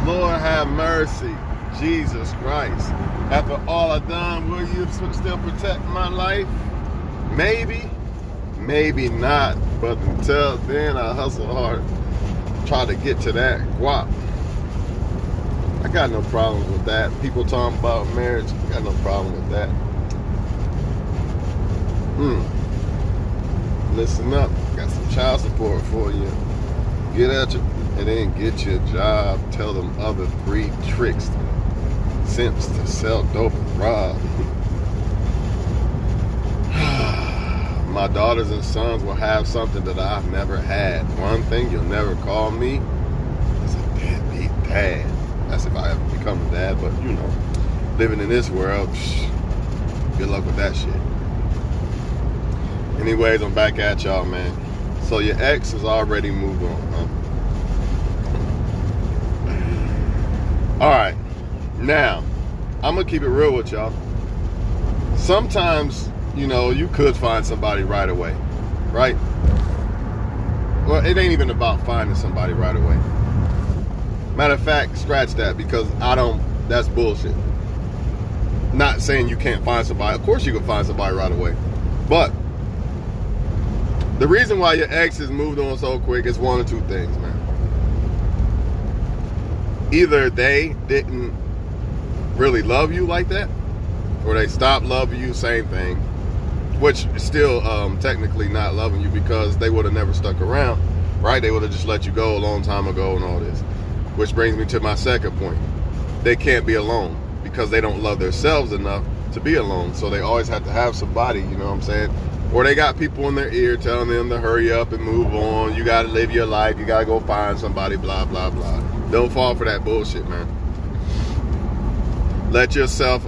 Lord have mercy. Jesus Christ. After all I've done, will you still protect my life? Maybe. Maybe not. But until then, I hustle hard. Try to get to that guap. I got no problems with that. People talking about marriage, I got no problem with that. Listen up. Got some child support for you. Get at you and then get your job. Tell them other 3 tricks, simps to sell dope and rob. My daughters and sons will have something that I've never had. One thing you'll never call me is a deadbeat dad. That's if I ever become a dad, but you know, living in this world, good luck with that shit. Anyways, I'm back at y'all, man. So your ex has already moved on, huh? Alright, now, I'm gonna keep it real with y'all. Sometimes, you know, you could find somebody right away, right? Well, it ain't even about finding somebody right away. Matter of fact, scratch that, because that's bullshit. Not saying you can't find somebody. Of course you can find somebody right away. But the reason why your ex has moved on so quick is one of 2 things, man. Either they didn't really love you like that, or they stopped loving you, same thing. Which is still technically not loving you, because they would have never stuck around, right? They would have just let you go a long time ago and all this. Which brings me to my second point. They can't be alone because they don't love themselves enough to be alone. So they always have to have somebody, you know what I'm saying? Or they got people in their ear telling them to hurry up and move on. You got to live your life. You got to go find somebody, blah, blah, blah. Don't fall for that bullshit, man. Let yourself,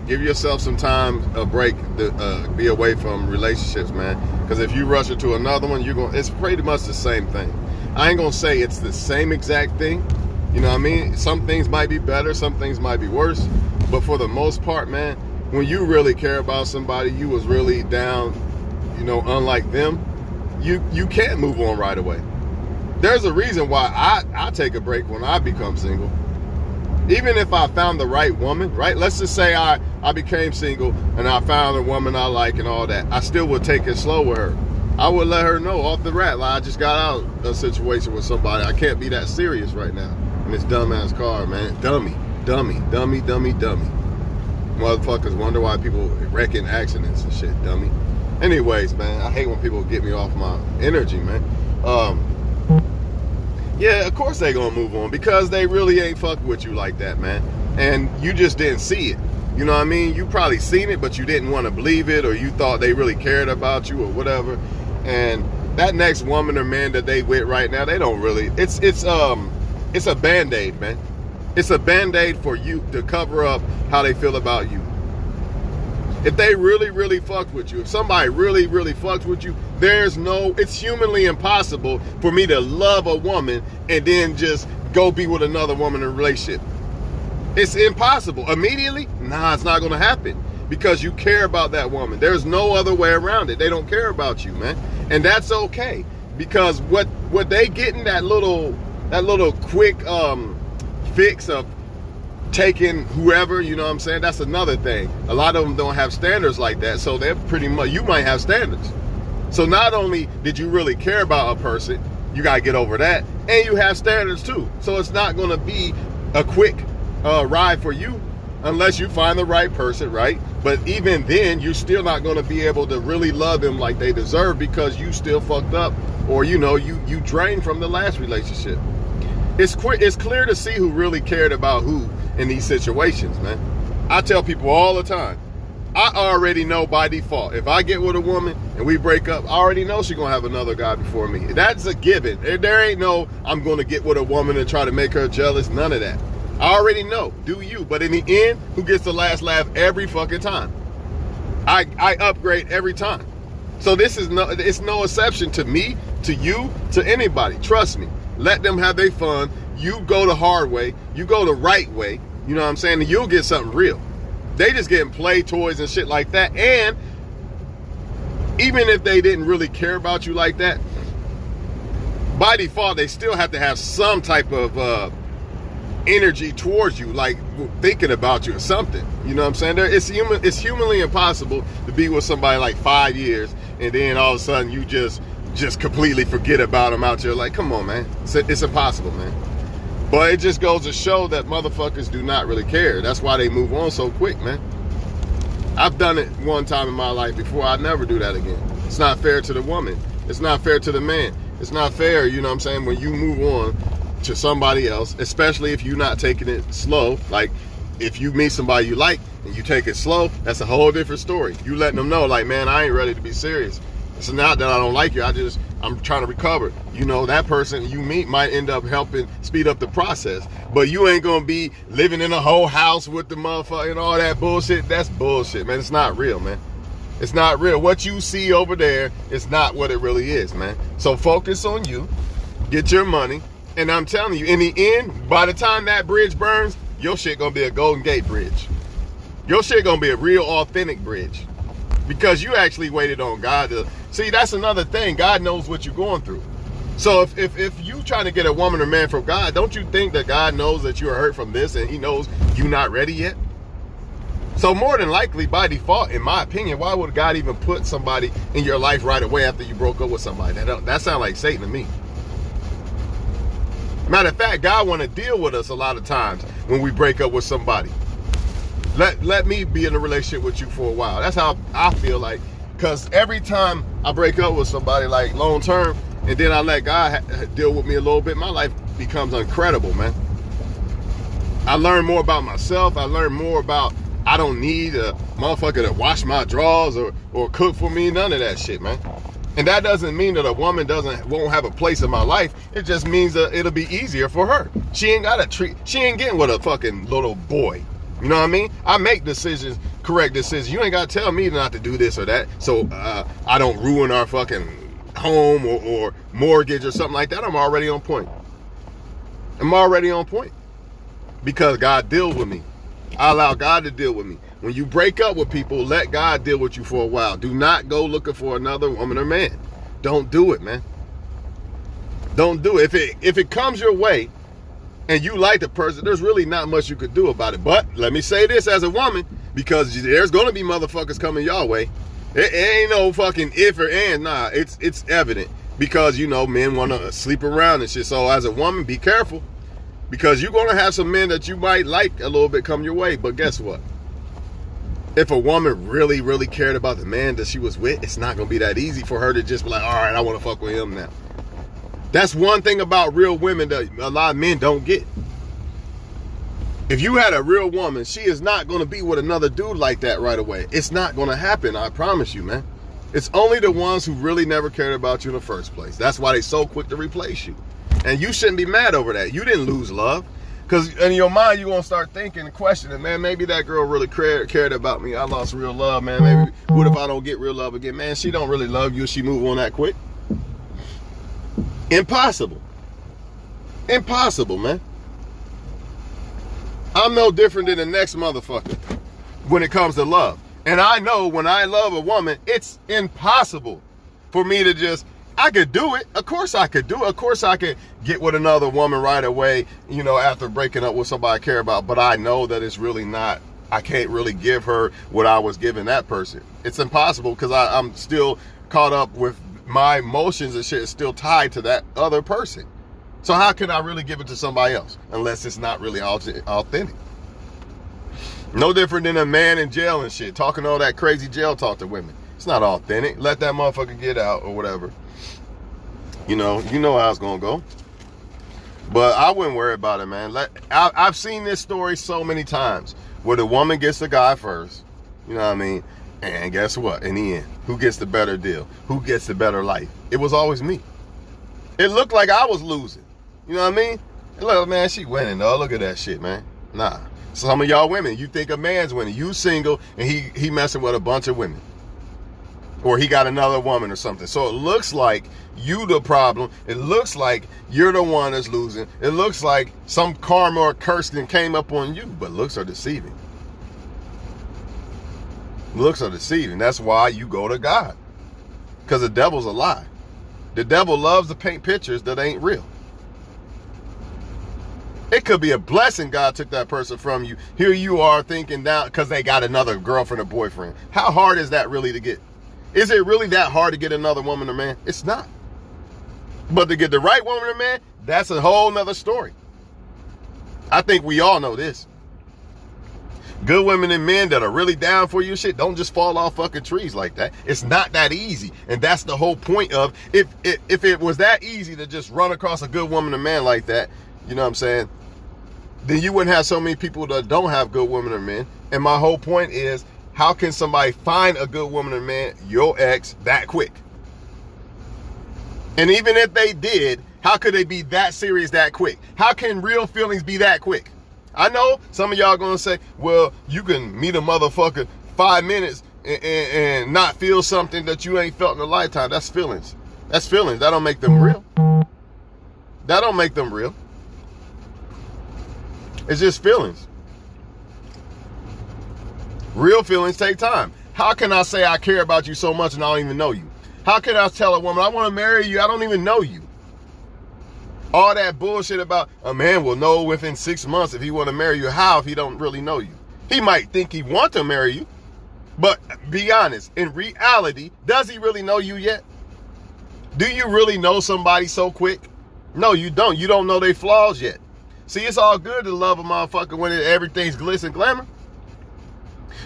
give yourself some time, a break, to be away from relationships, man. Because if you rush into another one, it's pretty much the same thing. I ain't going to say it's the same exact thing. You know what I mean? Some things might be better, some things might be worse. But for the most part, man, when you really care about somebody, you was really down, you know, unlike them, you can't move on right away. There's a reason why I take a break when I become single. Even if I found the right woman, right? Let's just say I became single and I found a woman I like and all that. I still would take it slow with her. I would let her know off the rat, like I just got out of a situation with somebody. I can't be that serious right now. And this dumbass car, man. Dummy. Motherfuckers wonder why people wreck in accidents and shit, dummy. Anyways, man, I hate when people get me off my energy, man. Yeah, of course they gonna move on, because they really ain't fucking with you like that, man. And you just didn't see it. You know what I mean? You probably seen it, but you didn't want to believe it, or you thought they really cared about you or whatever. And that next woman or man that they with right now, they don't really. It's a Band-Aid, man. It's a Band-Aid for you to cover up how they feel about you. If they really, really fucked with you, if somebody really, really fucked with you, it's humanly impossible for me to love a woman and then just go be with another woman in a relationship. It's impossible. Immediately? Nah, it's not going to happen, because you care about that woman. There's no other way around it. They don't care about you, man. And that's okay, because what they getting, that little quick fix of taking whoever, you know what I'm saying? That's another thing. A lot of them don't have standards like that, so they're pretty much, you might have standards. So not only did you really care about a person, you got to get over that, and you have standards too. So it's not going to be a quick ride for you unless you find the right person, right? But even then, you're still not going to be able to really love them like they deserve, because you still fucked up, or you know, you drained from the last relationship. It's clear to see who really cared about who in these situations, man. I tell people all the time, I already know by default, if I get with a woman and we break up, I already know she's gonna have another guy before me. That's a given. There ain't no, I'm gonna get with a woman and try to make her jealous, none of that. I already know, do you? But in the end, who gets the last laugh every fucking time? I upgrade every time. So it's no exception to me, to you, to anybody. Trust me. Let them have their fun. You go the hard way. You go the right way. You know what I'm saying? And you'll get something real. They just getting play toys and shit like that. And even if they didn't really care about you like that, by default, they still have to have some type of energy towards you, like thinking about you or something. You know what I'm saying? It's humanly impossible to be with somebody like 5 years and then all of a sudden you just completely forget about them out there. Like, come on, man. It's impossible, man. But it just goes to show that motherfuckers do not really care. That's why they move on so quick, man. I've done it one time in my life before. I'd never do that again. It's not fair to the woman. It's not fair to the man. It's not fair, you know what I'm saying, when you move on to somebody else, especially if you're not taking it slow. Like, if you meet somebody you like and you take it slow, that's a whole different story. You letting them know, like, man, I ain't ready to be serious. It's not that I don't like you. I'm trying to recover. You know, that person you meet might end up helping speed up the process. But you ain't going to be living in a whole house with the motherfucker and all that bullshit. That's bullshit, man. It's not real, man. It's not real. What you see over there is not what it really is, man. So focus on you. Get your money. And I'm telling you, in the end, by the time that bridge burns, your shit going to be a Golden Gate Bridge. Your shit going to be a real authentic bridge. Because you actually waited on God to... See, that's another thing. God knows what you're going through. So if you trying to get a woman or man from God, don't you think that God knows that you are hurt from this and he knows you're not ready yet? So more than likely, by default, in my opinion, why would God even put somebody in your life right away after you broke up with somebody? That sounds like Satan to me. Matter of fact, God want to deal with us a lot of times when we break up with somebody. Let me be in a relationship with you for a while. That's how I feel like. Because every time I break up with somebody, like long term, and then I let God deal with me a little bit, my life becomes incredible, man. I learn more about myself. I learn more about I don't need a motherfucker to wash my drawers or cook for me. None of that shit, man. And that doesn't mean that a woman won't have a place in my life. It just means that it'll be easier for her. She ain't getting with a fucking little boy. You know what I mean? I make decisions, correct decisions. You ain't got to tell me not to do this or that so I don't ruin our fucking home or mortgage or something like that. I'm already on point. I'm already on point. Because God deals with me. I allow God to deal with me. When you break up with people, let God deal with you for a while. Do not go looking for another woman or man. Don't do it, man. Don't do it. If it comes your way, and you like the person, there's really not much you could do about it. But let me say this as a woman, because there's going to be motherfuckers coming your way. It ain't no fucking if or and. Nah, it's evident. Because, you know, men want to sleep around and shit. So as a woman, be careful. Because you're going to have some men that you might like a little bit come your way. But guess what? If a woman really, really cared about the man that she was with, it's not going to be that easy for her to just be like, all right, I want to fuck with him now. That's one thing about real women that a lot of men don't get. If you had a real woman, she is not going to be with another dude like that right away. It's not going to happen, I promise you, man. It's only the ones who really never cared about you in the first place. That's why they're so quick to replace you. And you shouldn't be mad over that. You didn't lose love. Because in your mind, you're going to start thinking and questioning, man, maybe that girl really cared about me. I lost real love, man. Maybe, what if I don't get real love again? Man, she don't really love you if she move on that quick. Impossible. Impossible, man. I'm no different than the next motherfucker when it comes to love. And I know when I love a woman, it's impossible for me to just, I could do it. Of course I could do it. Of course I could get with another woman right away, you know, after breaking up with somebody I care about. But I know that it's really not, I can't really give her what I was giving that person. It's impossible because I'm still caught up with my emotions and shit is still tied to that other person. So how can I really give it to somebody else unless it's not really authentic? No different than a man in jail and shit, talking all that crazy jail talk to women. It's not authentic. Let that motherfucker get out or whatever. You know how it's gonna go. But I wouldn't worry about it, man. I've seen this story so many times where the woman gets the guy first. You know what I mean? And guess what? In the end, who gets the better deal? Who gets the better life? It was always me. It looked like I was losing. You know what I mean? And look, man, she winning, though. Look at that shit, man. Nah. Some of y'all women, you think a man's winning. You single, and he messing with a bunch of women. Or he got another woman or something. So it looks like you the problem. It looks like you're the one that's losing. It looks like some karma or curse that came up on you. But looks are deceiving. Looks are deceiving. That's why you go to God. Because the devil's a lie. The devil loves to paint pictures that ain't real. It could be a blessing God took that person from you. Here you are thinking now because they got another girlfriend or boyfriend. How hard is that really to get? Is it really that hard to get another woman or man? It's not. But to get the right woman or man, that's a whole nother story. I think we all know this. Good women and men that are really down for you shit don't just fall off fucking trees like that. It's not that easy. And that's the whole point of, if it was that easy to just run across a good woman or man like that, you know what I'm saying, then you wouldn't have so many people that don't have good women or men. And my whole point is, how can somebody find a good woman or man, your ex, that quick? And even if they did, how could they be that serious that quick? How can real feelings be that quick? I know some of y'all gonna say, well, you can meet a motherfucker 5 minutes and not feel something that you ain't felt in a lifetime. That's feelings. That's feelings. That don't make them real. That don't make them real. It's just feelings. Real feelings take time. How can I say I care about you so much and I don't even know you? How can I tell a woman I want to marry you? I don't even know you. All that bullshit about a man will know within 6 months if he want to marry you. How if he don't really know you? He might think he want to marry you, but be honest, in reality, does he really know you yet? Do you really know somebody so quick? No, you don't. You don't know their flaws yet. See, it's all good to love a motherfucker when everything's glitz and glamour.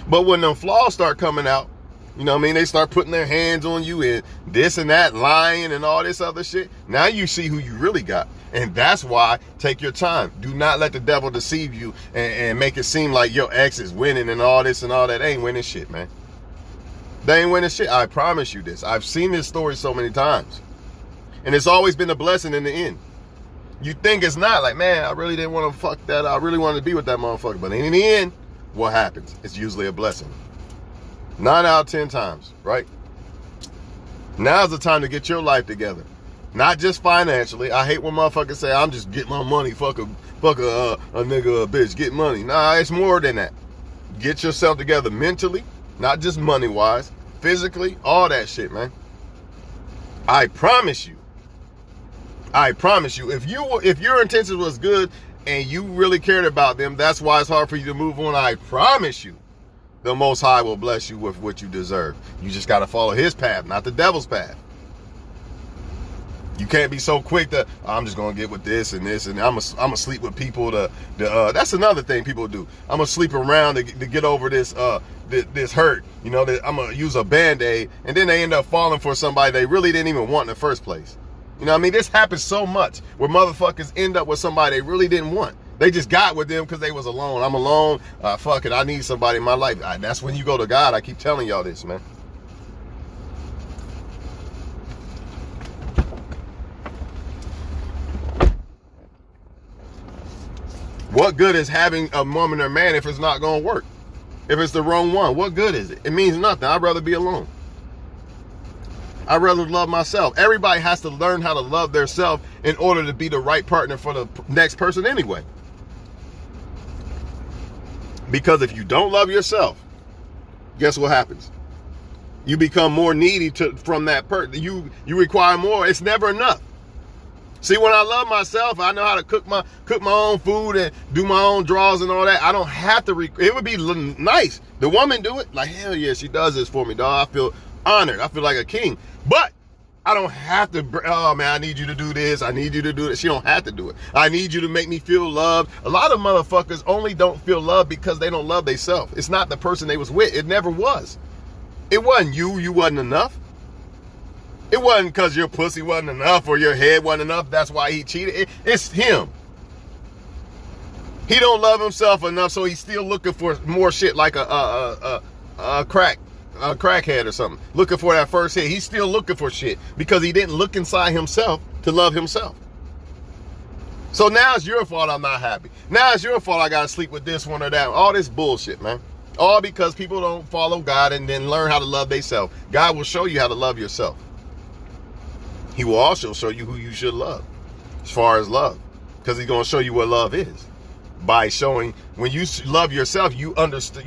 But when them flaws start coming out, you know what I mean? They start putting their hands on you and this and that, lying and all this other shit. Now you see who you really got. And that's why, take your time. Do not let the devil deceive you and make it seem like your ex is winning and all this and all that. They ain't winning shit, man. They ain't winning shit. I promise you this. I've seen this story so many times. And it's always been a blessing in the end. You think it's not, like, man, I really didn't want to fuck that. I really wanted to be with that motherfucker. But in the end, what happens? It's usually a blessing. 9 out of 10 times, right? Now's the time to get your life together. Not just financially. I hate when motherfuckers say, I'm just getting my money, fuck a nigga, a bitch, get money. Nah, it's more than that. Get yourself together mentally, not just money-wise, physically, all that shit, man. I promise you, if your intentions was good and you really cared about them, that's why it's hard for you to move on. I promise you, the Most High will bless you with what you deserve. You just got to follow his path, not the devil's path. You can't be so quick to, I'm just going to get with this and this, and I'm going to sleep with people that's another thing people do. I'm going to sleep around to get over this hurt. You know, I'm going to use a Band-Aid, and then they end up falling for somebody they really didn't even want in the first place. You know what I mean? This happens so much where motherfuckers end up with somebody they really didn't want. They just got with them because they was alone. I'm alone. Fuck it. I need somebody in my life. That's when you go to God. I keep telling y'all this, man. What good is having a woman or man if it's not going to work? If it's the wrong one, what good is it? It means nothing. I'd rather be alone. I'd rather love myself. Everybody has to learn how to love theirself in order to be the right partner for the next person anyway. Because if you don't love yourself, guess what happens? You become more needy from that person. You require more. It's never enough. See, when I love myself, I know how to cook my own food and do my own drawers and all that. I don't have to. It would be nice. The woman do it. Like, hell yeah, she does this for me, dog. I feel honored. I feel like a king. But I don't have to, oh man, I need you to do this. I need you to do this. She don't have to do it. I need you to make me feel loved. A lot of motherfuckers only don't feel loved because they don't love themselves. It's not the person they was with. It never was. It wasn't you. You wasn't enough. It wasn't because your pussy wasn't enough or your head wasn't enough. That's why he cheated. It's him. He don't love himself enough, so he's still looking for more shit like a crackhead or something. Looking for that first hit. He's still looking for shit because he didn't look inside himself to love himself. So now it's your fault I'm not happy. Now it's your fault I got to sleep with this one or that. All this bullshit, man. All because people don't follow God and then learn how to love themselves. God will show you how to love yourself. He will also show you who you should love as far as love, because he's going to show you what love is by showing when you love yourself, you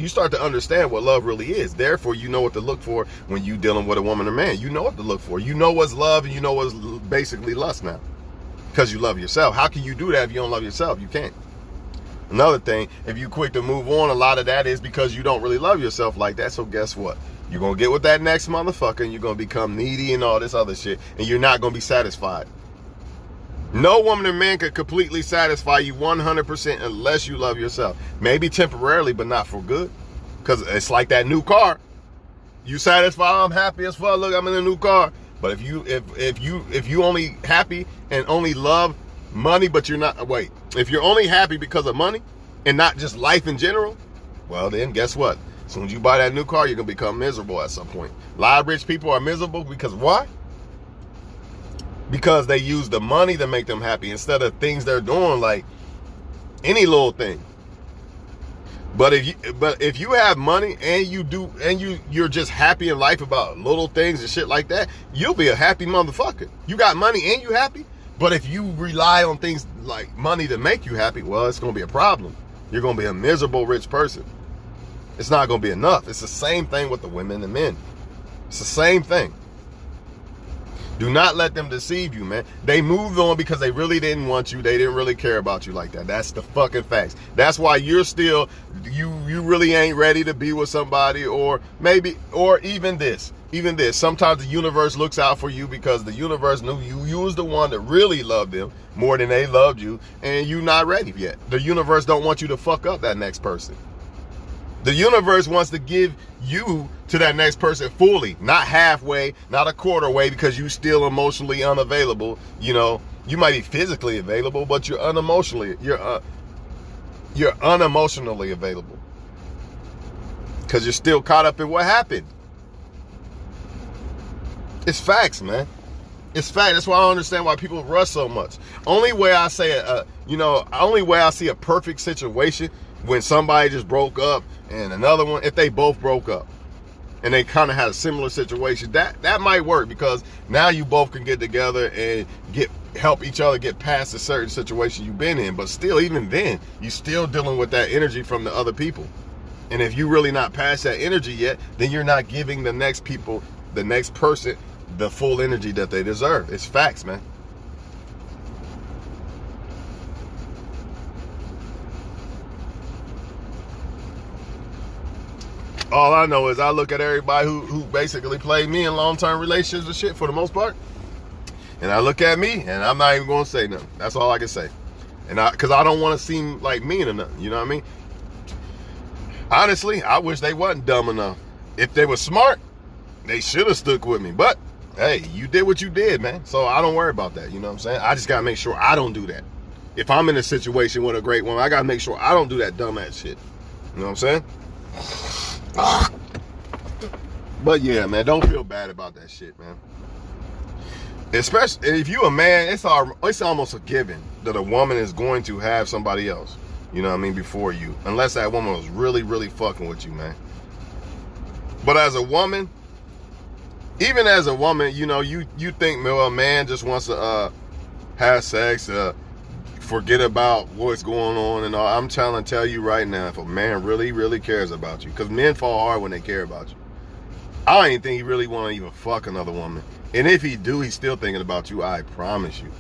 start to understand what love really is. Therefore, you know what to look for when you dealing with a woman or man. You know what to look for. You know what's love and you know what's basically lust now because you love yourself. How can you do that if you don't love yourself? You can't. Another thing, if you quick to move on, a lot of that is because you don't really love yourself like that. So guess what? You're going to get with that next motherfucker and you're going to become needy and all this other shit. And you're not going to be satisfied. No woman or man could completely satisfy you 100% unless you love yourself. Maybe temporarily, but not for good. Because it's like that new car. You satisfy, I'm happy as fuck. Look, I'm in a new car. But if you only happy and only love money, but you're not, wait. If you're only happy because of money and not just life in general, well then guess what? As soon as you buy that new car, you're going to become miserable at some point. A lot of rich people are miserable because why? Because they use the money to make them happy instead of things they're doing, like any little thing. But if you have money and you're just happy in life about little things and shit like that, you'll be a happy motherfucker. You got money and you happy. But if you rely on things like money to make you happy, well, it's going to be a problem. You're going to be a miserable rich person. It's not going to be enough. It's the same thing with the women and men. It's the same thing. Do not let them deceive you, man. They moved on because they really didn't want you. They didn't really care about you like that. That's the fucking facts. That's why you're still, you really ain't ready to be with somebody, or maybe, or even this. Sometimes the universe looks out for you because the universe knew you was the one that really loved them more than they loved you, and you're not ready yet. The universe don't want you to fuck up that next person. The universe wants to give you to that next person fully, not halfway, not a quarter way, because you still emotionally unavailable. You know, you might be physically available, but you're unemotionally available because you're still caught up in what happened. It's facts, man. It's fact. That's why I don't understand why people rush so much. Only way I say it, only way I see a perfect situation when somebody just broke up and another one, if they both broke up and they kind of had a similar situation, that might work, because now you both can get together and help each other get past a certain situation you've been in. But still, even then, you're still dealing with that energy from the other people. And if you're really not past that energy yet, then you're not giving the next person, the full energy that they deserve. It's facts, man. All I know is I look at everybody who basically played me in long-term relationships and shit for the most part, and I look at me and I'm not even going to say nothing. That's all I can say. And because I don't want to seem like mean or nothing, you know what I mean? Honestly, I wish they wasn't dumb enough. If they were smart, they should have stuck with me. But hey, you did what you did, man. So I don't worry about that. You know what I'm saying? I just got to make sure I don't do that. If I'm in a situation with a great woman, I got to make sure I don't do that dumbass shit. You know what I'm saying? But yeah, man, don't feel bad about that shit, man. Especially if you a man, it's almost a given that a woman is going to have somebody else, you know what I mean, before you, unless that woman was really, really fucking with you, man. But as a woman, even as a woman, you know, you think, well, a man just wants to have sex, forget about what's going on and all. I'm trying to tell you right now, if a man really, really cares about you, because men fall hard when they care about you. I don't even think he really want to even fuck another woman. And if he do, he's still thinking about you, I promise you.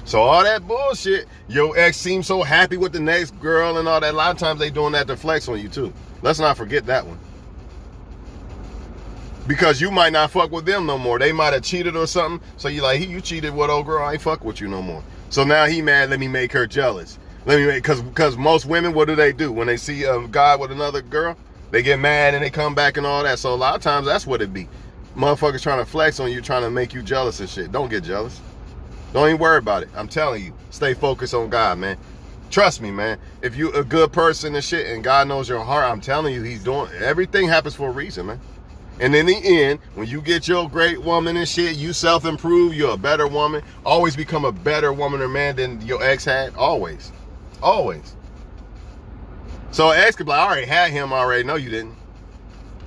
So all that bullshit, your ex seems so happy with the next girl and all that. A lot of times they doing that to flex on you too. Let's not forget that one. Because you might not fuck with them no more. They might have cheated or something. So you like, you cheated with old girl, I ain't fuck with you no more. So now he mad, let me make her jealous. Because most women, what do? When they see a guy with another girl, they get mad and they come back and all that. So a lot of times that's what it be. Motherfuckers trying to flex on you, trying to make you jealous and shit. Don't get jealous. Don't even worry about it. I'm telling you, stay focused on God, man. Trust me, man. If you a good person and shit and God knows your heart, I'm telling you, he's doing, everything happens for a reason, man. And in the end, when you get your great woman and shit, you self-improve, you're a better woman. Always become a better woman or man than your ex had. Always. Always. So ex could be like, I already had him already. No, you didn't.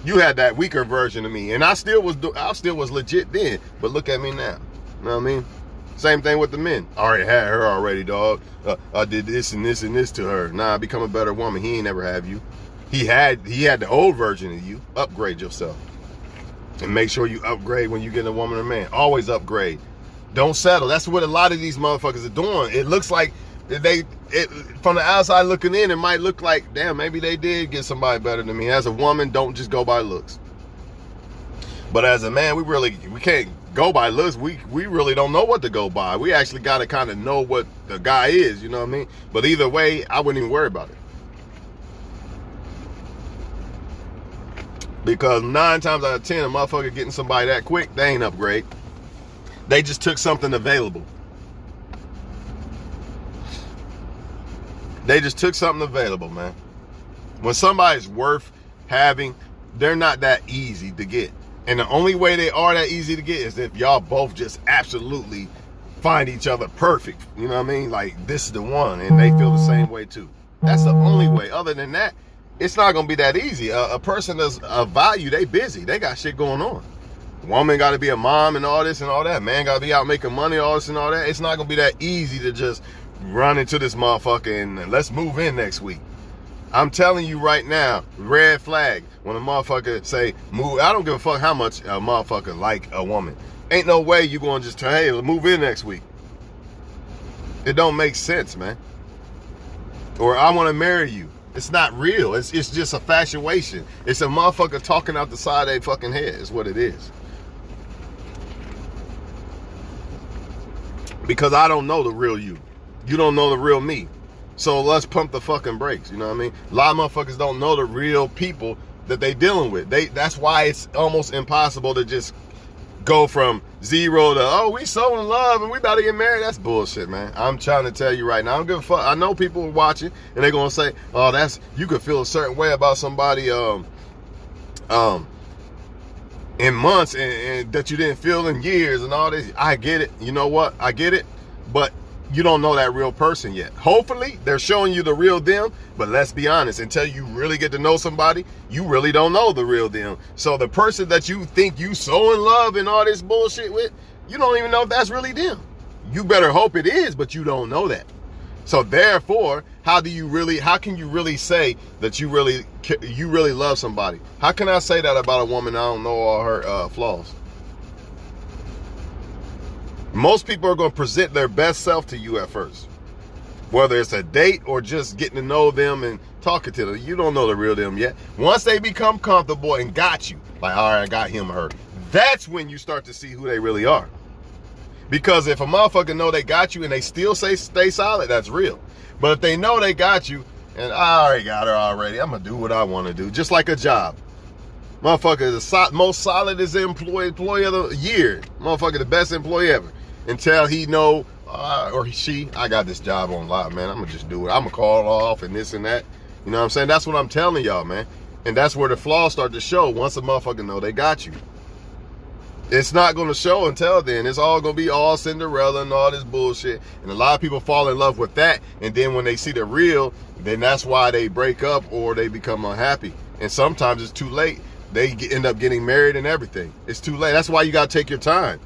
You had that weaker version of me. And I still was legit then. But look at me now. You know what I mean? Same thing with the men. I already had her already, dog. I did this and this and this to her. Nah, become a better woman. He ain't never have you. He had the old version of you. Upgrade yourself. And make sure you upgrade when you get a woman or man. Always upgrade. Don't settle. That's what a lot of these motherfuckers are doing. It looks like from the outside looking in, it might look like, damn, maybe they did get somebody better than me. As a woman, don't just go by looks. But as a man, we can't go by looks. We really don't know what to go by. We actually got to kind of know what the guy is, you know what I mean? But either way, I wouldn't even worry about it. Because 9 times out of 10, a motherfucker getting somebody that quick, they ain't upgrade. They just took something available. They just took something available, man. When somebody's worth having, they're not that easy to get. And the only way they are that easy to get is if y'all both just absolutely find each other perfect. You know what I mean? Like, this is the one, and they feel the same way too. That's the only way. Other than that, it's not gonna be that easy. A person that's of value, they busy. They got shit going on. Woman got to be a mom and all this and all that. Man got to be out making money, all this and all that. It's not gonna be that easy to just run into this motherfucker and let's move in next week. I'm telling you right now, red flag. When a motherfucker say move, I don't give a fuck how much a motherfucker like a woman. Ain't no way you gonna just tell, hey, let's move in next week. It don't make sense, man. Or I want to marry you. It's not real. It's just a fatuation. It's a motherfucker talking out the side of their fucking head is what it is. Because I don't know the real you. You don't know the real me. So let's pump the fucking brakes, you know what I mean? A lot of motherfuckers don't know the real people that they dealing with. That's why it's almost impossible to just go from 0 to, oh, we so in love and we about to get married. That's bullshit, man. I'm trying to tell you right now. I don't give a fuck. I know people are watching and they're gonna say, oh, you could feel a certain way about somebody in months and that you didn't feel in years and all this. I get it. You know what? I get it. But you don't know that real person yet. Hopefully, they're showing you the real them, but let's be honest, until you really get to know somebody, you really don't know the real them. So the person that you think you so in love and all this bullshit with, you don't even know if that's really them. You better hope it is, but you don't know that. So therefore, how can you really say that you really love somebody? How can I say that about a woman I don't know all her flaws? Most people are going to present their best self to you at first. Whether it's a date or just getting to know them and talking to them. You don't know the real them yet. Once they become comfortable and got you, like, all right, I got him or her, that's when you start to see who they really are. Because if a motherfucker know they got you and they still stay solid, that's real. But if they know they got you and I already got her already, I'm going to do what I want to do. Just like a job. Motherfucker is the most solid as employee of the year. Motherfucker the best employee ever. Until he know, or she, I got this job on lock, man. I'm going to just do it. I'm going to call off and this and that. You know what I'm saying? That's what I'm telling y'all, man. And that's where the flaws start to show once a motherfucker know they got you. It's not going to show until then. It's all going to be all Cinderella and all this bullshit. And a lot of people fall in love with that. And then when they see the real, then that's why they break up or they become unhappy. And sometimes it's too late. They end up getting married and everything. It's too late. That's why you got to take your time.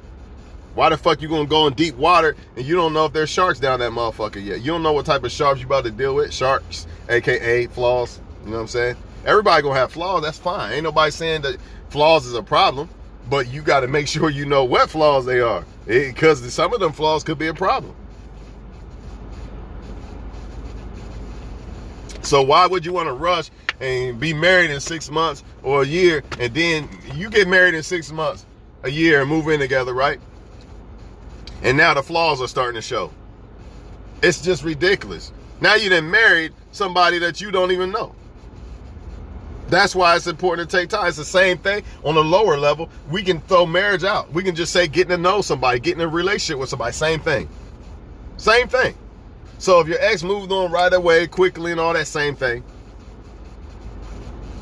Why the fuck you gonna go in deep water and you don't know if there's sharks down that motherfucker yet? You don't know what type of sharks you about to deal with. Sharks, aka flaws. You know what I'm saying? Everybody gonna have flaws. That's fine. Ain't nobody saying that flaws is a problem, but you got to make sure you know what flaws they are, because some of them flaws could be a problem. So why would you want to rush and be married in 6 months or a year, and then you get married in 6 months, a year, and move in together, right? And now the flaws are starting to show. It's just ridiculous. Now you done married somebody that you don't even know. That's why it's important to take time. It's the same thing on a lower level. We can throw marriage out. We can just say getting to know somebody, getting in a relationship with somebody. Same thing. Same thing. So if your ex moved on right away, quickly and all that, same thing.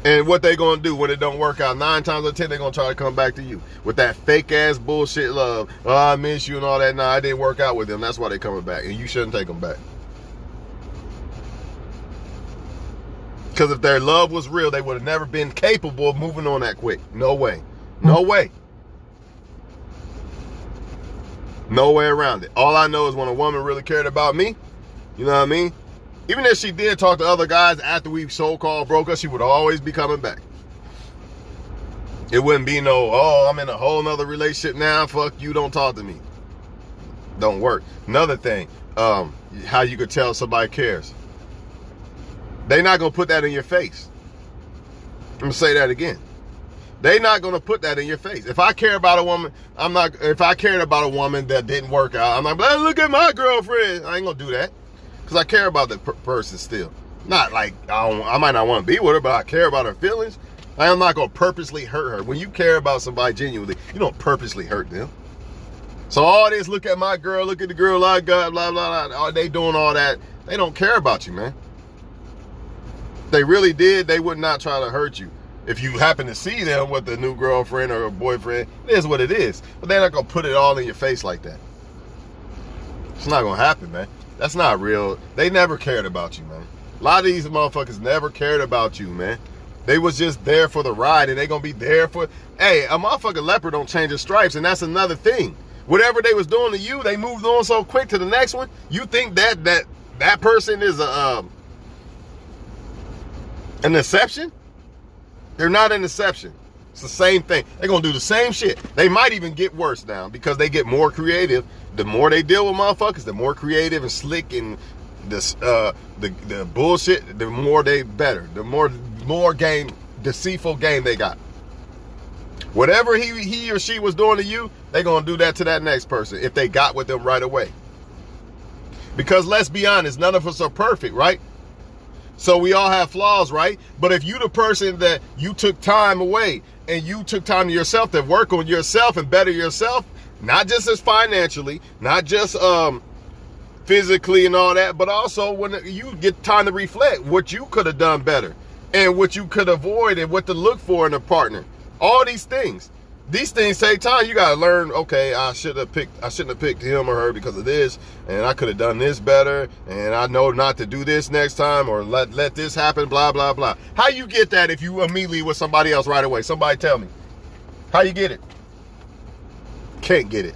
And what they gonna do when it don't work out? 9 times out of 10, they're gonna try to come back to you with that fake ass bullshit love. Oh, I miss you and all that. Nah, it didn't work out with them. That's why they coming back, and you shouldn't take them back. Because if their love was real, they would have never been capable of moving on that quick. No way. No way. No way around it. All I know is when a woman really cared about me, you know what I mean? Even if she did talk to other guys after we so-called broke up, she would always be coming back. It wouldn't be no, oh, I'm in a whole nother relationship now. Fuck you, don't talk to me. Don't work. Another thing, how you could tell somebody cares. They're not going to put that in your face. I'm going to say that again. They're not going to put that in your face. If I care about a woman, if I cared about a woman that didn't work out, I'm like, look at my girlfriend. I ain't going to do that. Because I care about the person still. Not like, I might not want to be with her, but I care about her feelings. I am not going to purposely hurt her. When you care about somebody genuinely, you don't purposely hurt them. So all this, look at my girl, look at the girl I got, blah, blah, blah. They doing all that. They don't care about you, man. If they really did, they would not try to hurt you. If you happen to see them with a new girlfriend or a boyfriend, it is what it is. But they're not going to put it all in your face like that. It's not going to happen, man. That's not real. They never cared about you, man. A lot of these motherfuckers never cared about you, man. They was just there for the ride, and they going to be there for... Hey, a motherfucking leopard don't change his stripes, and that's another thing. Whatever they was doing to you, they moved on so quick to the next one. You think that person is an exception? They're not an exception. It's the same thing. They're going to do the same shit. They might even get worse now because they get more creative. The more they deal with motherfuckers, the more creative and slick and the bullshit, the more they better. The more game, deceitful game they got. Whatever he or she was doing to you, they're going to do that to that next person if they got with them right away. Because let's be honest, none of us are perfect, right? So we all have flaws, right? But if you the person that you took time away and you took time to yourself to work on yourself and better yourself, not just as financially, not just physically and all that, but also when you get time to reflect what you could have done better and what you could avoid and what to look for in a partner. All these things. These things take time. You gotta learn, okay, I shouldn't have picked him or her because of this, and I could have done this better, and I know not to do this next time, or let this happen, blah, blah, blah. How you get that if you immediately with somebody else right away? Somebody tell me. How you get it? Can't get it.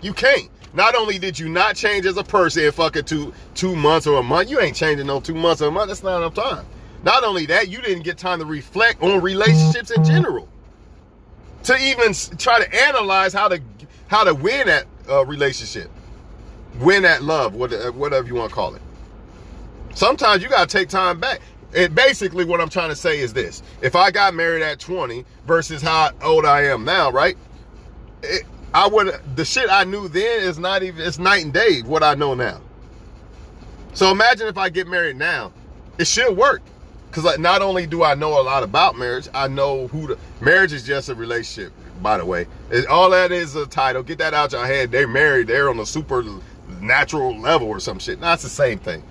You can't. Not only did you not change as a person in fucking two months or a month, you ain't changing no 2 months or a month. That's not enough time. Not only that, you didn't get time to reflect on relationships in general. To even try to analyze how to win that relationship, win that love, whatever you want to call it. Sometimes you got to take time back. And basically what I'm trying to say is this. If I got married at 20 versus how old I am now, right? The shit I knew then is not even, it's night and day what I know now. So imagine if I get married now, it should work. Because like, not only do I know a lot about marriage, I know marriage is just a relationship, by the way. All that is a title. Get that out your head. They're married. They're on a supernatural level or some shit. No, it's the same thing.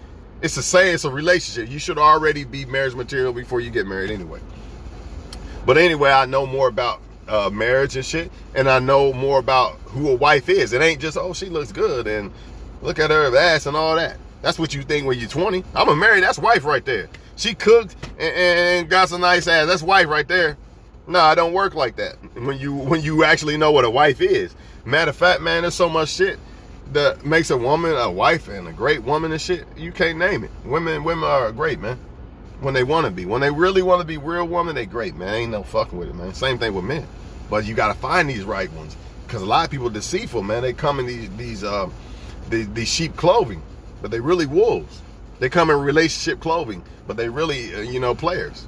It's the same. It's a relationship. You should already be marriage material before you get married anyway. But anyway, I know more about marriage and shit. And I know more about who a wife is. It ain't just, oh, she looks good and look at her ass and all that. That's what you think when you're 20. I'm a married. That's wife right there. She cooked and got some nice ass. That's wife right there. No, I don't work like that. When you actually know what a wife is. Matter of fact, man, there's so much shit that makes a woman a wife and a great woman and shit. You can't name it. Women are great, man. When they want to be. When they really want to be real woman, they great, man. Ain't no fucking with it, man. Same thing with men. But you got to find these right ones. Because a lot of people are deceitful, man. They come in these sheep clothing. But they really wolves. They come in relationship clothing, but they really, players.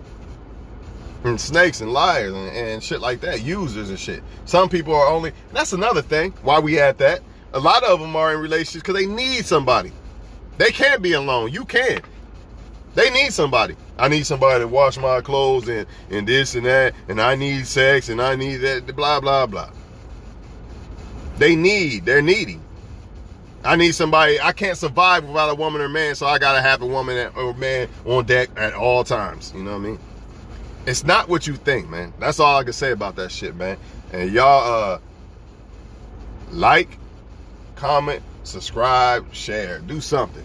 And snakes and liars and shit like that. Users and shit. Some people are only... That's another thing. Why we at that. A lot of them are in relationships because they need somebody. They can't be alone. You can. They need somebody. I need somebody to wash my clothes and this and that. And I need sex and I need that. Blah, blah, blah. They're needy. I need somebody. I can't survive without a woman or man, so I gotta have a woman or man on deck at all times. You know what I mean? It's not what you think, man. That's all I can say about that shit, man. And y'all, like, comment, subscribe, share, do something.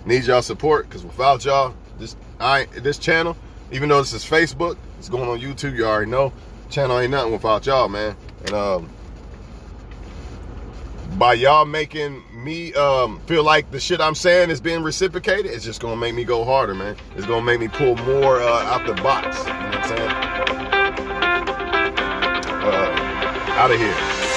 Need y'all support, because without y'all, this channel, even though this is Facebook, it's going on YouTube. You already know, channel ain't nothing without y'all, man. And by y'all making me feel like the shit I'm saying is being reciprocated, it's just gonna make me go harder, man. It's gonna make me pull more out the box. You know what I'm saying? Out of here.